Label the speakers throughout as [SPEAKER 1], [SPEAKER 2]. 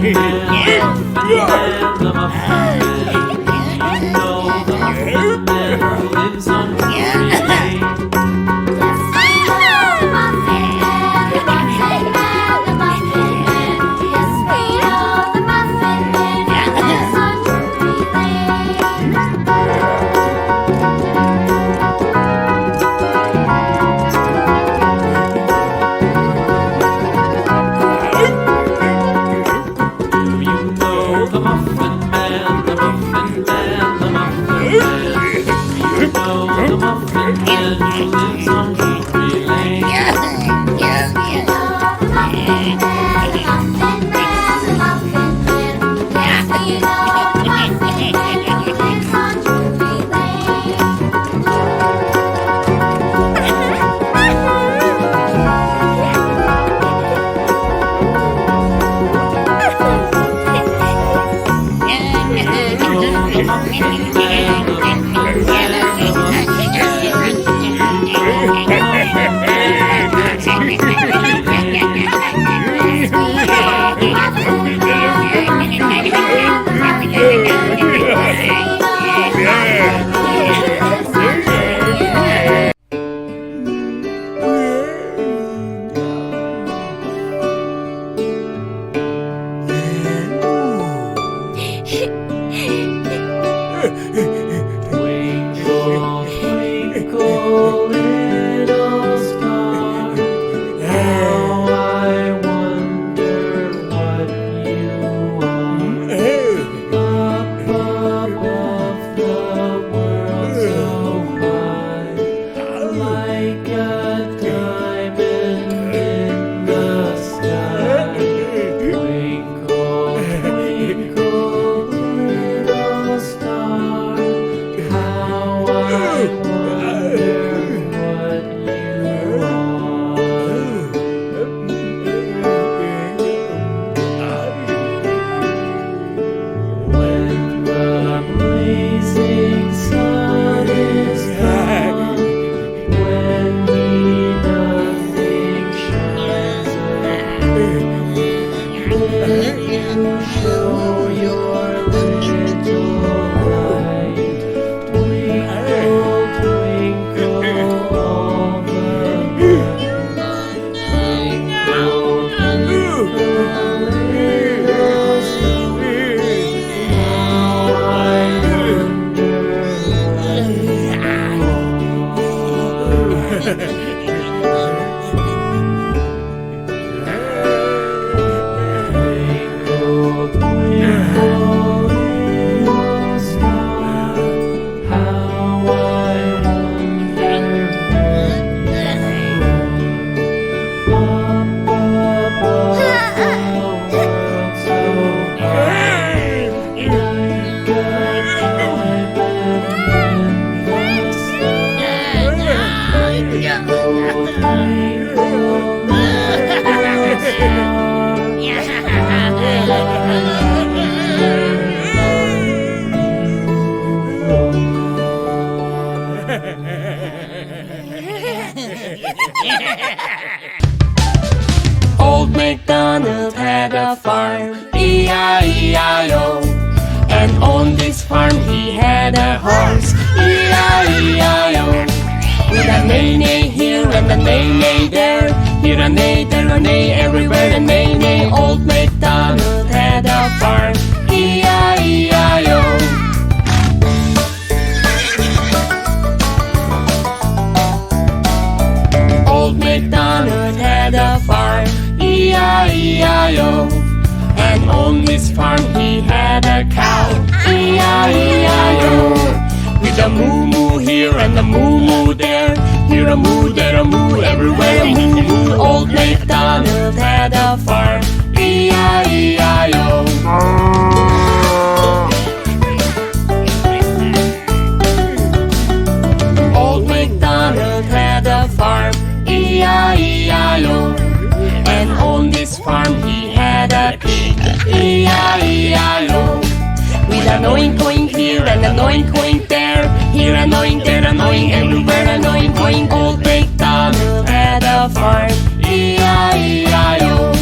[SPEAKER 1] Twinkle, twinkle, little star, how I wonder what you are. Up above the world so high, like a diamond in the sky. Twinkle, twinkle, little star, how I wonder what you are. When the blazing sun is gone, when nothing shines around, when you show your little light, twinkle, twinkle all the night. Twinkle, twinkle, little star, how I wonder what you are. Twinkle, twinkle, little star, how I wonder what you are. Up above the world so high, like a diamond in the sky. Twinkle, twinkle, little star, Old MacDonald had a farm, E-I-E-I-O. And on this farm he had a horse, E-I-E-I-O. With a neigh-neigh here and a neigh-neigh there, here a neigh, there a neigh, everywhere a neigh-neigh. Old MacDonald had a farm, E-I-E-I-O. Old MacDonald had a farm, E-I-E-I-O. And on this farm he had a cow, E-I-E-I-O. With a moo-moo here and a moo-moo there, here a moo, there a moo, everywhere a moo-moo. Old MacDonald had a farm, E-I-E-I-O. Old MacDonald had a farm, E-I-E-I-O. And on this farm he had a pig, E-I-E-I-O. With an oink oink here and an oink oink there, here an oink, there an oink, everywhere an oink oink. Old MacDonald had a farm, E-I-E-I-O.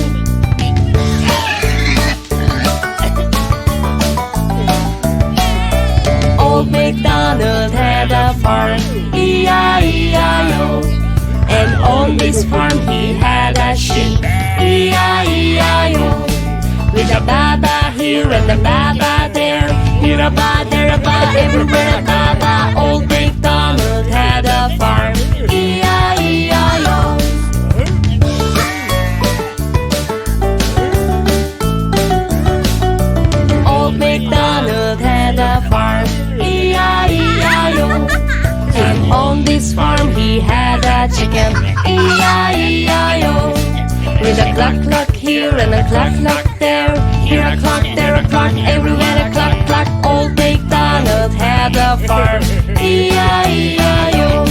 [SPEAKER 1] MacDonald had a farm, E-I-E-I-O. And on this farm he had a sheep, E-I-E-I-O. With a baba here and a baba there, here a ba, there a ba, everywhere a baba. Old MacDonald had a farm, E-I-E-I-O. Old MacDonald had a farm, E-I-E-I-O. And on this farm he had a chicken, E-I-E-I-O. With a cluck cluck here and a cluck cluck there, here a cluck, there a cluck, everywhere a cluck cluck. Old MacDonald had a farm, E-I-E-I-O.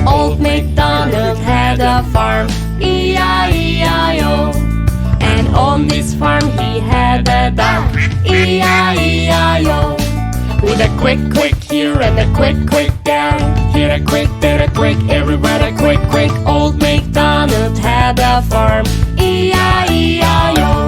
[SPEAKER 1] Old MacDonald had a farm, E-I-E-I-O. And on this farm he had a dog, E-I-E-I-O. With a quick quick here and a quick quick there, here a quick, there a quick, everywhere a quick quick. Old MacDonald had a farm, E-I-E-I-O.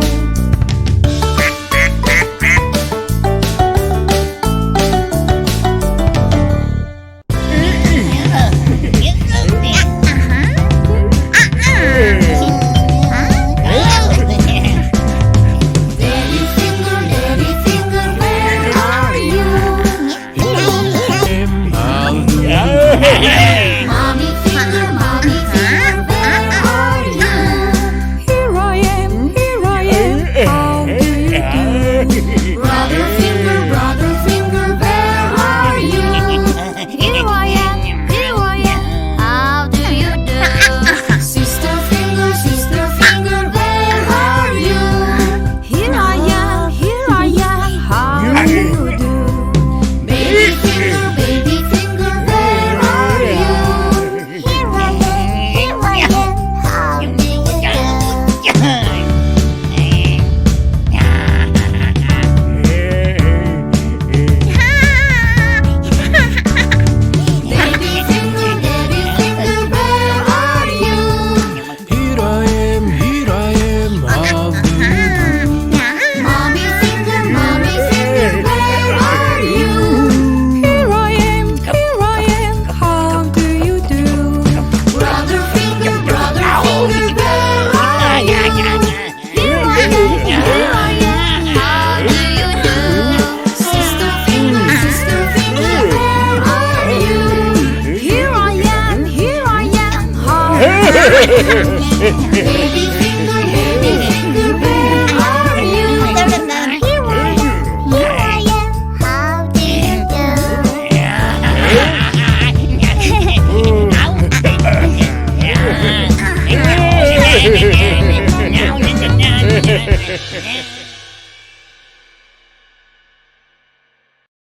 [SPEAKER 2] Mommy finger, where are you?
[SPEAKER 3] Here I am, how do you do?
[SPEAKER 2] Brother finger, where are you?
[SPEAKER 3] Here I am, how do you do?
[SPEAKER 2] Sister finger, where are you?
[SPEAKER 3] Here I am, how do you do?
[SPEAKER 2] Baby finger, where are you?
[SPEAKER 3] Here I am, how do you do?
[SPEAKER 2] Daddy finger, where are you?
[SPEAKER 1] Here I am, how do you do?
[SPEAKER 2] Mommy finger, where are you?
[SPEAKER 3] Here I am, how do you do?
[SPEAKER 2] Brother finger, where are you?
[SPEAKER 3] Here I am, how do you do?
[SPEAKER 2] Sister finger, where are you?
[SPEAKER 3] Here I am, how do you do?
[SPEAKER 2] Baby finger, where are you?
[SPEAKER 3] Here I am, how do you do?